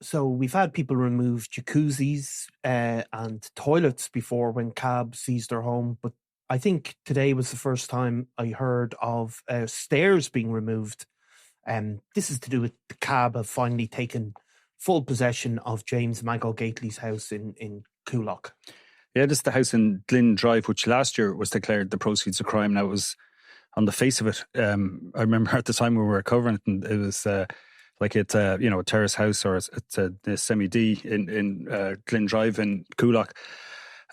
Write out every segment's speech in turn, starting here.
So we've had people remove jacuzzis and toilets before when cab seized their home, but I think today was the first time I heard of stairs being removed. This is to do with the cab have finally taken full possession of James Mago Gately's house in Coolock. Yeah, this is the house in Dillon Drive, which last year was declared the proceeds of crime. Now, it was on the face of it. I remember at the time we were covering it, and it was like it's a terrace house, or it's a semi-D in Dillon Drive in Coolock.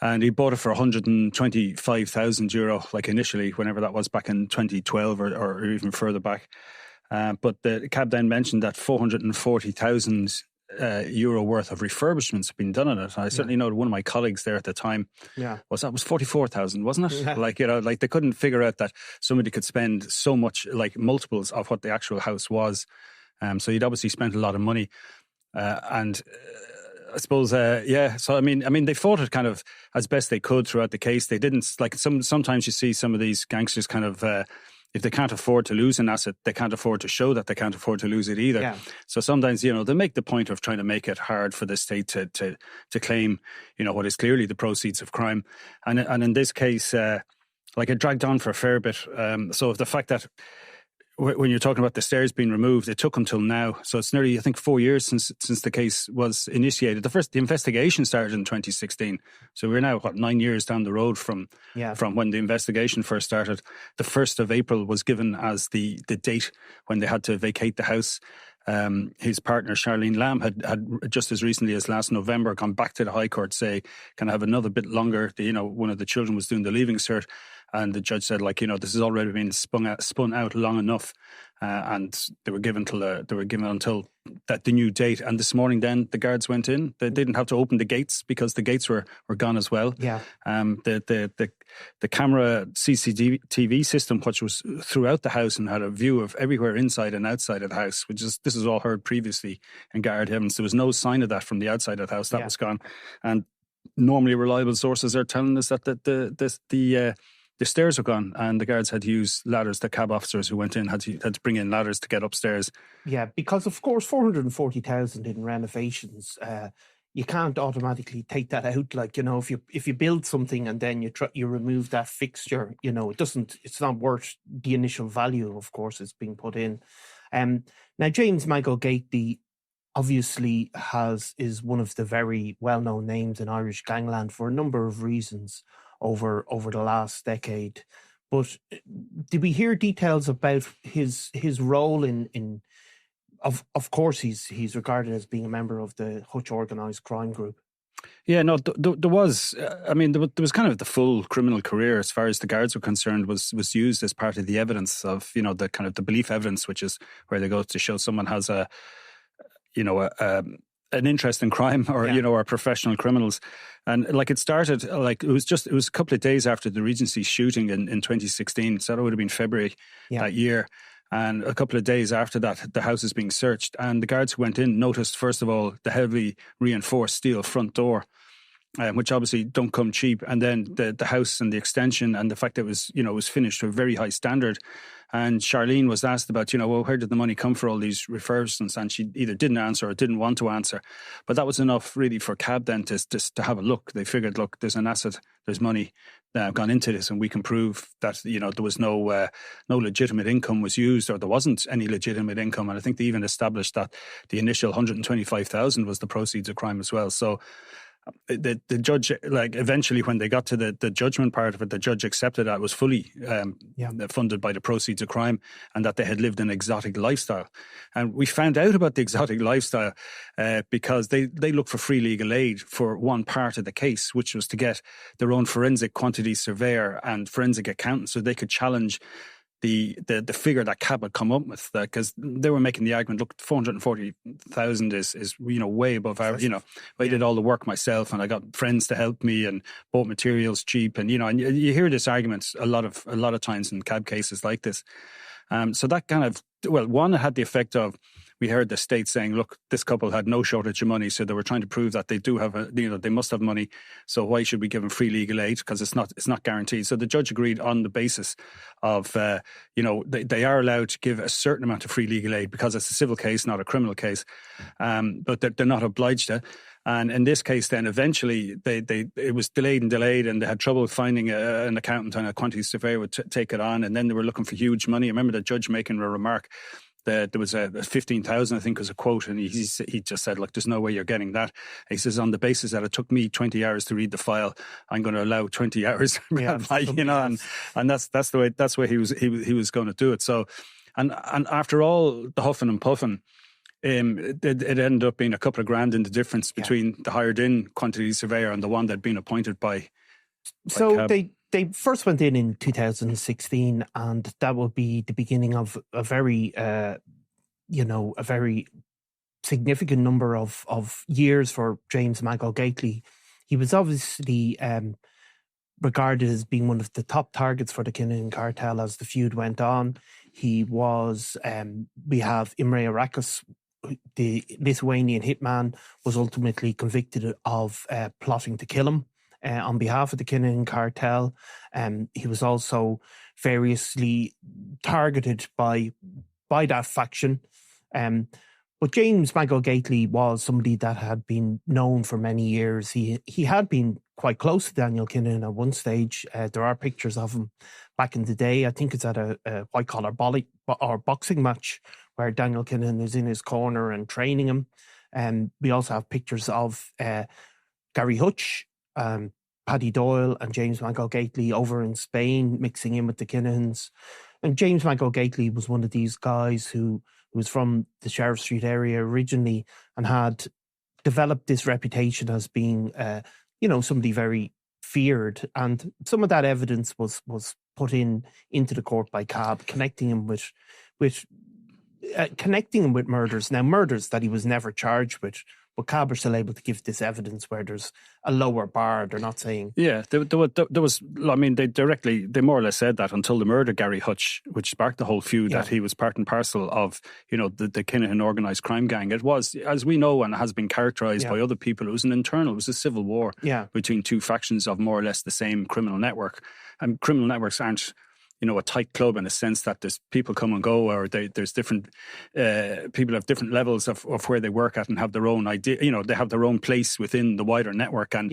And he bought it for €125,000, like initially, whenever that was back in 2012 or even further back. But the cab then mentioned that €440,000 worth of refurbishments have been done on it. And I certainly know one of my colleagues there at the time was 44,000, wasn't it? Yeah. Like they couldn't figure out that somebody could spend so much, like multiples of what the actual house was. So he'd obviously spent a lot of money, and I suppose, So I mean, they fought it kind of as best they could throughout the case. They didn't sometimes you see some of these gangsters kind of. If they can't afford to lose an asset, they can't afford to show that they can't afford to lose it either. Yeah. So sometimes, they make the point of trying to make it hard for the state to claim, what is clearly the proceeds of crime. And in this case, it dragged on for a fair bit. So the fact that when you're talking about the stairs being removed, it took until now. So it's nearly, I think, 4 years since the case was initiated. The investigation started in 2016. So we're now, 9 years down the road from when the investigation first started. The 1st of April was given as the date when they had to vacate the house. His partner, Charlene Lamb, had just as recently as last November gone back to the High Court to say, can I have another bit longer? One of the children was doing the leaving cert. And the judge said, this has already been spun out long enough, and they were given until the new date. And this morning, then the guards went in. They didn't have to open the gates because the gates were gone as well. Yeah. The camera CCTV system, which was throughout the house and had a view of everywhere inside and outside of the house, this is all heard previously in Garrett Evans. There was no sign of that from the outside of the house. That was gone. And normally reliable sources are telling us that the stairs were gone, and the guards had to use ladders. The cab officers who went in had to bring in ladders to get upstairs. Yeah, because of course 440,000 in renovations, you can't automatically take that out. If you build something and then you remove that fixture, it's not worth the initial value. Of course, it's being put in. Now James Mago Gately obviously is one of the very well-known names in Irish gangland for a number of reasons over the last decade. But did we hear details about his role in of course he's regarded as being a member of the Hutch organised crime group? Yeah, no, there was. There was kind of the full criminal career as far as the guards were concerned was used as part of the evidence of the kind of the belief evidence, which is where they go to show someone has an interest in crime or are professional criminals. And it started it was a couple of days after the Regency shooting in 2016, so that would have been February that year. And a couple of days after that, the house is being searched, and the guards who went in noticed, first of all, the heavily reinforced steel front door, which obviously don't come cheap, and then the house and the extension and the fact that it was finished to a very high standard. And Charlene was asked about, where did the money come for all these refurbishments? And she either didn't answer or didn't want to answer. But that was enough really for CAB then to have a look. They figured, look, there's an asset, there's money gone into this, and we can prove that, there was no legitimate income was used, or there wasn't any legitimate income. And I think they even established that the initial 125,000 was the proceeds of crime as well. So the judge, eventually when they got to the judgment part of it, the judge accepted that it was fully funded by the proceeds of crime, and that they had lived an exotic lifestyle. And we found out about the exotic lifestyle because they looked for free legal aid for one part of the case, which was to get their own forensic quantity surveyor and forensic accountant so they could challenge the figure that CAB had come up with, because they were making the argument, look, 440,000 is way above our, I did all the work myself and I got friends to help me and bought materials cheap, and and you hear this argument a lot of times in CAB cases like this. So that kind of, one, it had the effect of, we heard the state saying, look, this couple had no shortage of money, so they were trying to prove that they do have they must have money. So why should we give them free legal aid? Because it's not guaranteed. So the judge agreed on the basis of, they are allowed to give a certain amount of free legal aid because it's a civil case, not a criminal case. But they're not obliged to. And in this case, then eventually it was delayed, and they had trouble finding an accountant and a quantity surveyor would take it on. And then they were looking for huge money. I remember the judge making a remark that there was a 15,000, I think was a quote. And he just said, look, there's no way you're getting that. He says, on the basis that it took me 20 hours to read the file, I'm going to allow 20 hours. And that's the way he was going to do it. So, and after all the huffing and puffing, it ended up being a couple of grand in the difference between the hired in quantity surveyor and the one that'd been appointed by So they first went in 2016, and that will be the beginning of a very significant number of years for James Mago Gately. He was obviously regarded as being one of the top targets for the Kinahan cartel as the feud went on. He was, we have Imre Arakas, the Lithuanian hitman, was ultimately convicted of plotting to kill him on behalf of the Kinahan cartel. He was also variously targeted by that faction. But James Mago Gately was somebody that had been known for many years. He had been quite close to Daniel Kinahan at one stage. There are pictures of him back in the day. I think it's at a white-collar boxing match where Daniel Kinahan is in his corner and training him. We also have pictures of Gary Hutch, Paddy Doyle and James Mago Gately over in Spain, mixing in with the Kinahans. And James Mago Gately was one of these guys who was from the Sheriff Street area originally and had developed this reputation as being, somebody very feared. And some of that evidence was put into the court by CAB, connecting him with murders. Now, murders that he was never charged with, but CAB are still able to give this evidence where there's a lower bar. They're not saying... Yeah, there was... I mean, they more or less said that until the murder of Gary Hutch, which sparked the whole feud, that he was part and parcel of, the Kinahan organised crime gang. It was, as we know and has been characterised by other people, it was a civil war between two factions of more or less the same criminal network. And criminal networks aren't... a tight club in a sense that there's people come and go, or there's different people have different levels of where they work at and have their own idea. They have their own place within the wider network, and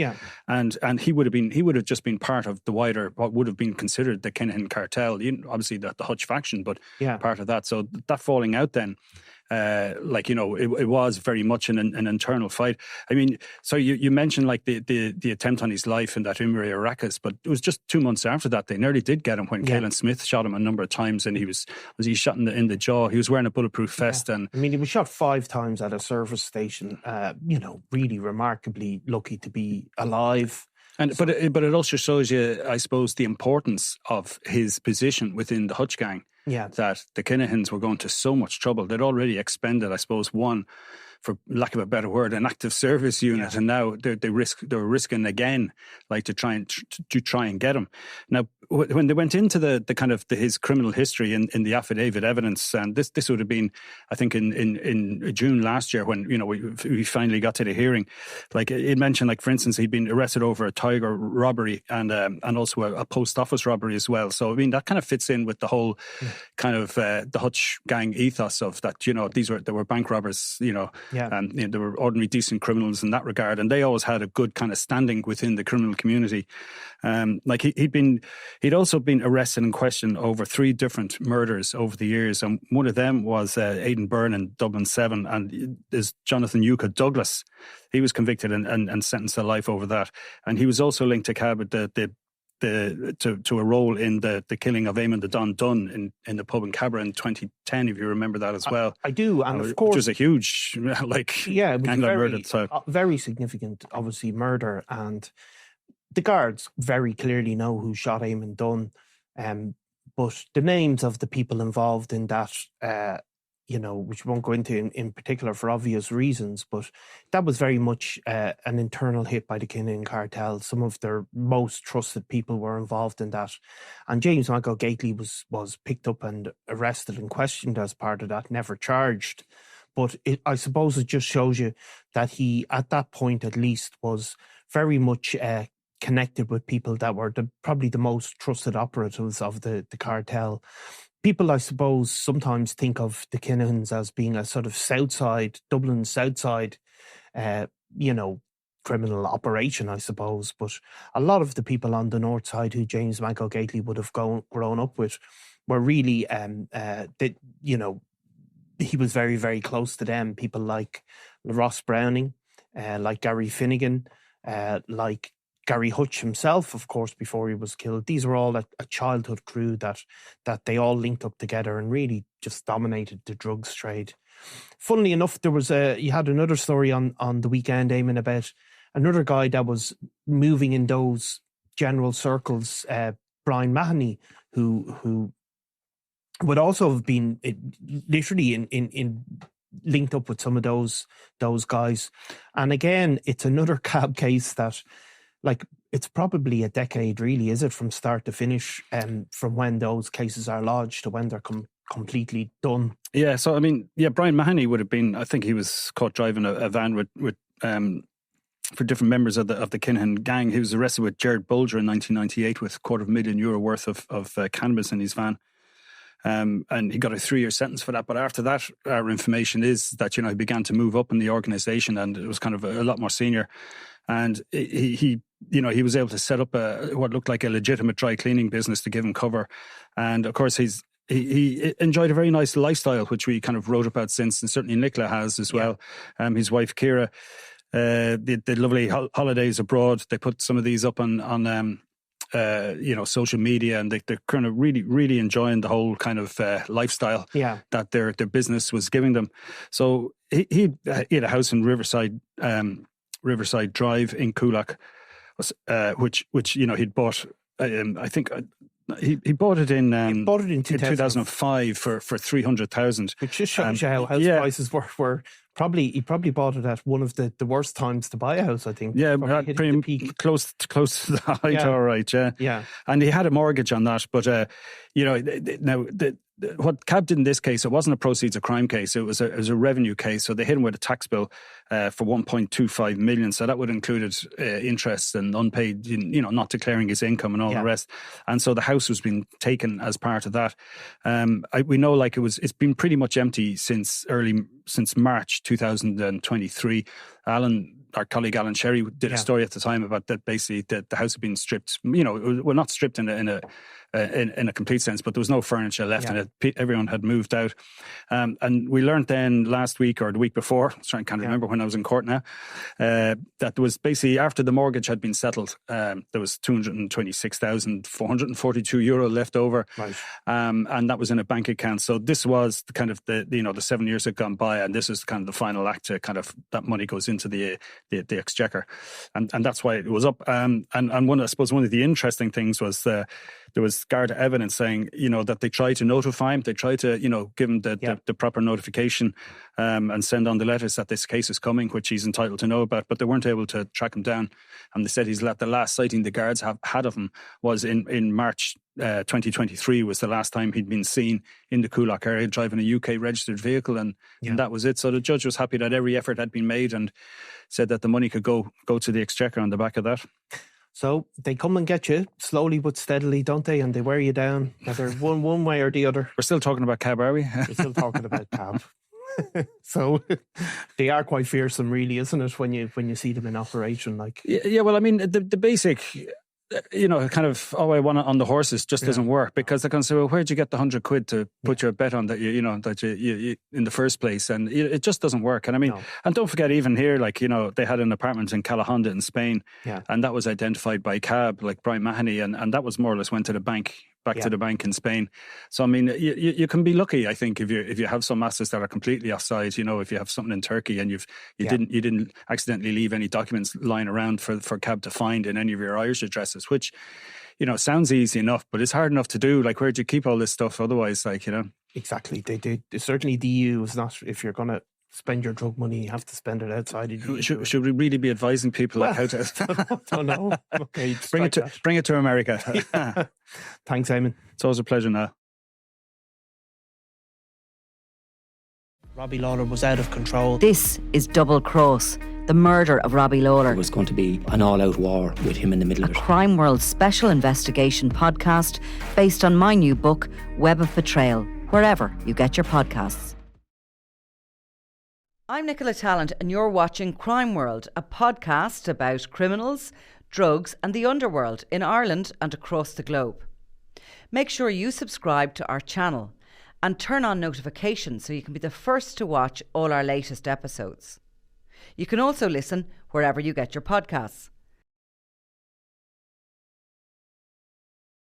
he would have just been part of the wider, what would have been considered the Kinahan cartel. Obviously the Hutch faction, but part of that. So that falling out then. It was very much an internal fight. I mean, so you mentioned like the attempt on his life and that Imre Arakas, but it was just 2 months after that they nearly did get him when Caelan Smith shot him a number of times, and he was shot in the jaw. He was wearing a bulletproof vest, and I mean, he was shot 5 times at a service station. Really remarkably lucky to be alive. But it also shows you, I suppose, the importance of his position within the Hutch gang. Yeah. That the Kinahans were going to so much trouble. They'd already expended, I suppose, one, for lack of a better word, an active service unit, and now they were risking again, like to try and get him. Now, when they went into the kind of his criminal history in the affidavit evidence, and this would have been, I think, in June last year when we finally got to the hearing. Like it mentioned, like for instance, he'd been arrested over a Tiger robbery and also a post office robbery as well. So I mean that kind of fits in with the whole kind of the Hutch gang ethos of that. They were bank robbers, and they were ordinary decent criminals in that regard, and they always had a good kind of standing within the criminal community. He'd also been arrested and questioned over 3 different murders over the years, and one of them was Aidan Byrne in Dublin 7, and there's Jonathan Yuka Douglas. He was convicted and sentenced to life over that, and he was also linked to CAB to a role in the killing of Eamon the Don Dunn in the pub in Cabra in 2010, if you remember that as well. I do, and of course... Which was a huge, very significant, obviously, murder, and the guards very clearly know who shot Eamon Dunn, but the names of the people involved in that, which we won't go into in particular for obvious reasons, but that was very much an internal hit by the Kinahan cartel. Some of their most trusted people were involved in that. And James Mago Gately was picked up and arrested and questioned as part of that, never charged. But I suppose it just shows you that he, at that point at least, was very much connected with people that were probably the most trusted operatives of the cartel. People, I suppose, sometimes think of the Kinahans as being a sort of Dublin South Side, criminal operation, I suppose. But a lot of the people on the North Side who James Mago Gately would have grown up with were really, he was very, very close to them. People like Ross Browning, like Gary Finnegan, like Gary Hutch himself, of course, before he was killed. These were all a childhood crew that they all linked up together and really just dominated the drugs trade. Funnily enough, you had another story on the weekend, Eamon, about another guy that was moving in those general circles, Brian Mahoney, who would also have been literally in linked up with some of those guys. And again, it's another cab case that, like, it's probably a decade, really, is it, from start to finish, from when those cases are lodged to when they're completely done. Yeah, so I mean, Brian Mahoney would have been, I think he was caught driving a van with for different members of the Kinahan gang. He was arrested with Gerard Bulger in 1998 with €250,000 worth of cannabis in his van. And he got a 3-year sentence for that. But after that, our information is that, he began to move up in the organisation, and it was kind of a lot more senior. And he was able to set up what looked like a legitimate dry cleaning business to give him cover. And of course, he enjoyed a very nice lifestyle, which we kind of wrote about since, and certainly Nicola has as well. His wife Ciara, the lovely holidays abroad. They put some of these up on social media, and they're kind of really, really enjoying the whole kind of lifestyle that their business was giving them. So he had a house in Riverside Drive in Coolock, which he'd bought. I think he bought it in 2005 for 300,000, which just shows you how house prices were. He probably bought it at one of the worst times to buy a house, I think. Yeah, pretty close to the height, all right, yeah. And he had a mortgage on that, but now what CAB did in this case, it wasn't a proceeds of crime case, it was a revenue case. So they hit him with a tax bill for 1.25 million. So that would included interest and unpaid, not declaring his income and all the rest. And so the house was being taken as part of that. We know, like, it's been pretty much empty since March 2023. Our colleague Alan Sherry did a story at the time about that. Basically, the house had been stripped. Well, not stripped in a complete sense, but there was no furniture left in it. Everyone had moved out. And we learned then last week or the week before, I can't remember when I was in court now, that there was basically, after the mortgage had been settled, there was €226,442 left over, right. And that was in a bank account. So this was the kind of the 7 years had gone by, and this is kind of the final act to kind of that money goes into the exchequer, and that's why it was up. And one of the interesting things was there was Garda evidence saying, that they tried to notify him, they tried to, give him the proper notification, and send on the letters that this case is coming, which he's entitled to know about, but they weren't able to track him down. And they said the last sighting the guards had of him was in March 2023 was the last time he'd been seen in the Coolock area driving a UK registered vehicle, and that was it. So the judge was happy that every effort had been made and said that the money could go to the exchequer on the back of that. So they come and get you slowly but steadily, don't they? And they wear you down, whether one way or the other. We're still talking about CAB, are we? We're still talking about CAB. So they are quite fearsome, really, isn't it? When you see them in operation, like well, I mean, the basic, kind of, I want it on the horses just doesn't work, because they're going to say, well, where'd you get the £100 to put your bet on that you in the first place? And it just doesn't work. And I mean, and don't forget, even here, like, they had an apartment in Kinahan in Spain, and that was identified by CAB, like Brian Mahoney, and that was more or less went to the bank. Back to the bank in Spain. So I mean, you can be lucky, I think, if you have some assets that are completely offside. If you have something in Turkey and you didn't accidentally leave any documents lying around for CAB to find in any of your Irish addresses, which sounds easy enough, but it's hard enough to do. Like, where'd you keep all this stuff otherwise? Like, exactly. They certainly, the EU is not, if you're gonna spend your drug money, you have to spend it outside of the EU. Should we really be advising people how to? I don't know. Okay, bring it to America. Thanks, Eamon. It's always a pleasure, Niall. Robbie Lawler was out of control. This is Double Cross, the murder of Robbie Lawler. It was going to be an all-out war with him in the middle of it. Crime World special investigation podcast based on my new book, Web of Betrayal, wherever you get your podcasts. I'm Nicola Tallant and you're watching Crime World, a podcast about criminals, drugs and the underworld in Ireland and across the globe. Make sure you subscribe to our channel and turn on notifications so you can be the first to watch all our latest episodes. You can also listen wherever you get your podcasts.